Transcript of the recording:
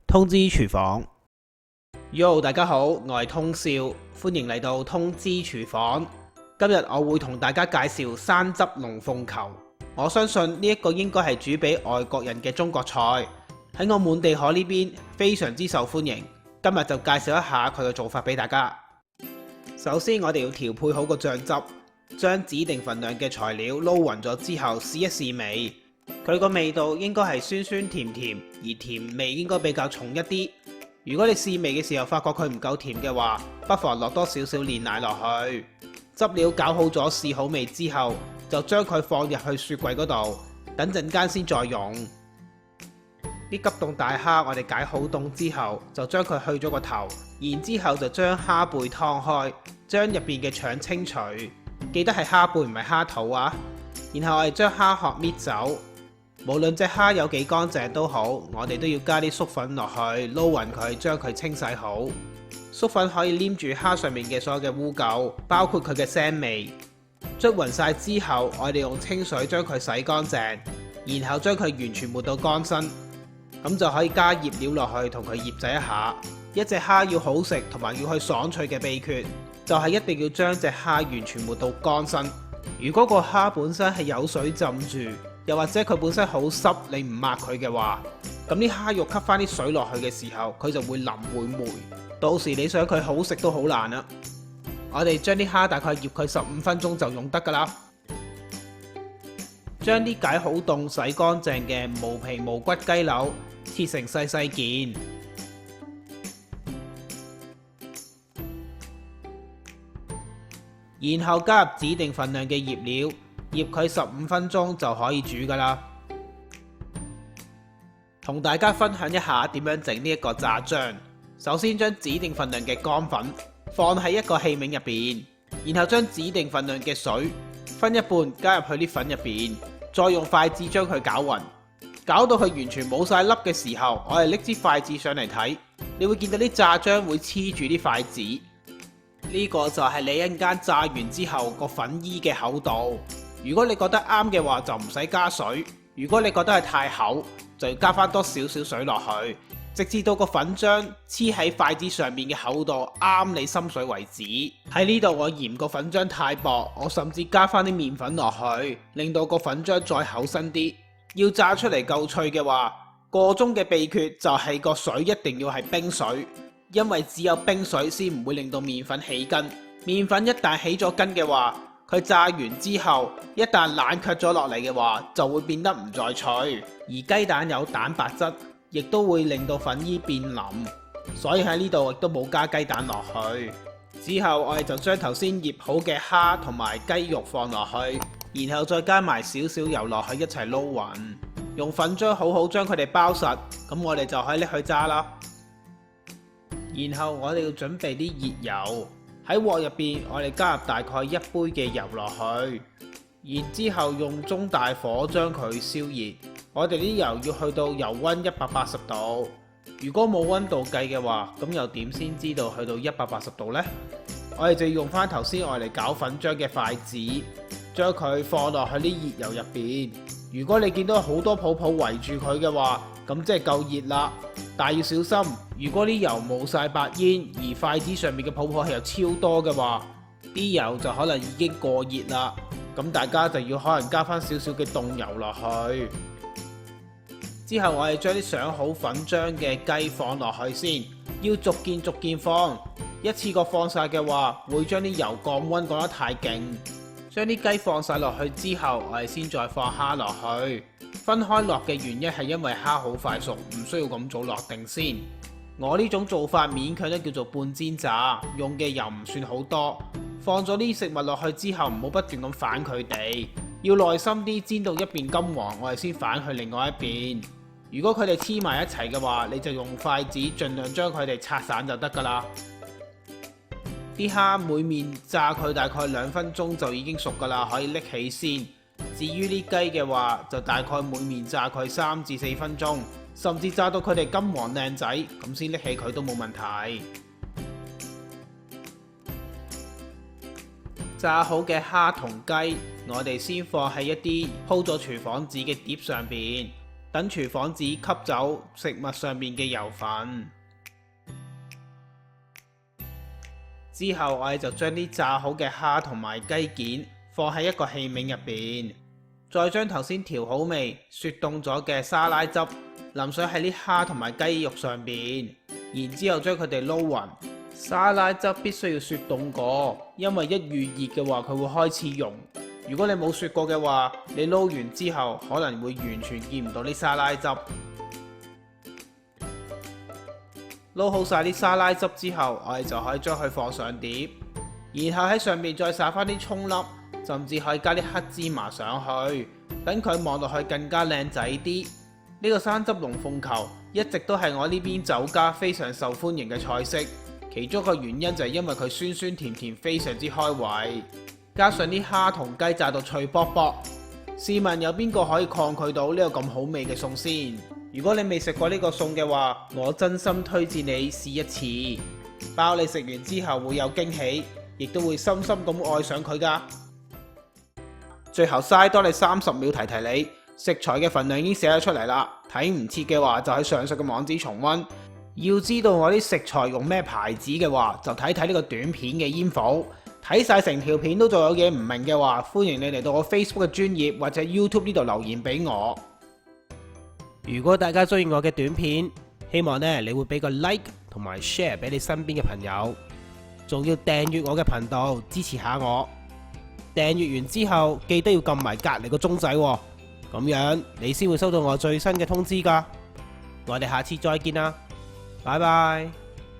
通知廚房。Yo， 大家好，我係通少，歡迎嚟到通知廚房。今日我會同大家介紹生汁龍鳳球。我相信呢一個應該係煮俾外國人嘅中國菜，喺我滿地可呢邊非常之受歡迎。今日就介紹一下佢嘅做法俾大家。首先我哋要調配好個醬汁，將指定份量嘅材料撈勻咗之後試一試味。佢個味道應該係酸酸甜甜，而甜味應該比較重一啲。如果你試味嘅時候發覺佢唔夠甜嘅話，不妨落多少少煉奶落去。汁料搞好咗試好味之後，就將佢放入去雪櫃嗰度，等陣間先再用。啲急凍大蝦我哋解好凍之後，就將佢去咗個頭，然之後就將蝦背劏開，將入邊嘅腸清除，記得係蝦背唔係蝦肚啊。然後我哋將蝦殼搣走。無論隻蝦有幾乾淨都好，我哋都要加啲粟粉落去撈勻佢，將佢清洗好。粟粉可以黏住蝦上面嘅所有嘅污垢，包括佢嘅腥味。捽勻晒之後，我哋用清水將佢洗乾淨，然後將佢完全抹到乾身，咁就可以加醃料落去同佢醃製一下。一隻蝦要好食同埋要去爽脆嘅秘訣，就係一定要將隻蝦完全抹到乾身。如果個蝦本身係有水浸住，又或者佢本身好濕，你唔抹佢嘅話，咁啲蝦肉吸翻啲水落去嘅時候，佢就會腍會霉，到時你想佢好食都好難啦。我哋將啲蝦大概醃佢15分鐘就用得噶啦。將啲解好凍、洗乾淨嘅無皮無骨雞柳切成細細件，然後加入指定份量嘅醃料。醃佢15分鐘就可以煮噶啦。同大家分享一下點樣整呢一個炸漿。首先將指定份量嘅乾粉放喺一個器皿入邊，然後將指定份量嘅水分一半加入去啲粉入邊，再用筷子將佢攪勻，攪到佢完全冇晒粒嘅時候，我哋拎支筷子上嚟睇，你會見到啲炸漿會黐住啲筷子。呢個就係你一陣間炸完之後個粉衣嘅厚度。如果你覺得啱嘅話就唔使加水，如果你覺得係太厚，就要加翻多少少水落去，直至到個粉漿黐喺筷子上面嘅厚度啱你心水為止。喺呢度我嫌個粉漿太薄，我甚至加翻啲麵粉落去，令到個粉漿再厚身啲。要炸出嚟夠脆嘅話，個中嘅秘訣就係個水一定要係冰水，因為只有冰水先唔會令到麵粉起筋。麵粉一旦起咗筋嘅話，佢炸完之後，一旦冷卻咗落嚟嘅話，就會變得唔再脆。而雞蛋有蛋白質，亦都會令到粉衣變腍，所以喺呢度亦都冇加雞蛋落去。之後我哋就將頭先醃好嘅蝦同埋雞肉放落去，然後再加埋少少油落去一齊撈勻，用粉漿好好將佢哋包實，咁我哋就可以拎去炸啦。然後我哋要準備啲熱油。喺鑊入邊，我哋加入大概1杯嘅油落去，然之後用中大火將佢燒熱。我哋啲油要去到油溫180度。如果冇溫度計嘅話，咁又點先知道去到180度呢？我哋就要用翻頭先我哋攪粉漿嘅筷子，將佢放落去啲熱油入邊。如果你見到好多泡泡圍住佢嘅話，咁即係夠熱啦。但係要小心，如果啲油冇晒白煙，而筷子上面嘅泡泡係又超多嘅話，啲油就可能已經過熱啦。咁大家就要可能加翻少少嘅凍油落去。之後我哋將啲上好粉漿嘅雞放落去先，要逐件逐件放，一次過放晒嘅話，會將啲油降溫降得太勁。將啲雞放晒落去之後，我哋先再放蝦落去。分開落嘅原因係因為蝦好快熟，唔需要咁早落定先。我呢種做法勉強都叫做半煎炸，用嘅油唔算好多。放咗啲食物落去之後，唔好不斷咁反佢哋，要耐心啲煎到一邊金黃，我哋先反去另外一邊。如果佢哋黐埋一齊嘅話，你就用筷子盡量將佢哋拆散就得噶啦。啲蝦每面炸佢大概2分鐘就已經熟噶啦，可以拎起先。至於啲雞嘅話，就大概每面炸佢3至4分鐘，甚至炸到佢哋金黃靚仔，咁先拎起佢都冇問題。炸好嘅蝦同雞，我哋先放喺一啲鋪咗廚房紙嘅碟上邊，等廚房紙吸走食物上面嘅油分。之後我哋就將啲炸好嘅蝦同埋雞件放喺一個器皿入邊，再將頭先調好味、雪凍咗嘅沙拉汁淋上喺啲蝦同埋雞肉上邊，然之後將佢哋撈勻。沙拉汁必須要雪凍過，因為一遇熱嘅話佢會開始溶。如果你冇雪過嘅話，你撈完之後可能會完全見唔到啲沙拉汁。撈好晒啲沙拉汁之後，我哋就可以將佢放上碟，然後喺上面再撒翻啲蔥粒，甚至可以加啲黑芝麻上去，等佢望落去更加靚仔啲。呢個生汁龍鳳球一直都係我呢邊酒家非常受歡迎嘅菜式，其中一個原因就係因為佢酸酸甜甜非常之開胃，加上啲蝦同雞炸到脆卜卜，試問有邊個可以抗拒到呢個咁好味嘅餸先？如果你未食過呢個餸嘅話，我真心推薦你試一次，包你食完之後會有驚喜，亦都會深深咁愛上佢㗎。最後嘥多你30秒提提你，食材嘅份量已經寫咗出嚟啦，睇唔切嘅話就喺上述嘅網址重溫。要知道我啲食材用咩牌子嘅話，就睇睇呢個短片嘅info。睇晒成條片都仲有嘢唔明嘅話，歡迎你嚟到我 Facebook 嘅專頁或者 YouTube 呢度留言俾我。如果大家中意我嘅短片，希望你會俾個 like 同埋 share 俾你身邊嘅朋友，仲要訂閱我嘅頻道支持下我。訂閱完之後記得要撳埋隔籬個鐘仔，咁樣你先會收到我最新嘅通知㗎。我哋下次再見啦，拜拜。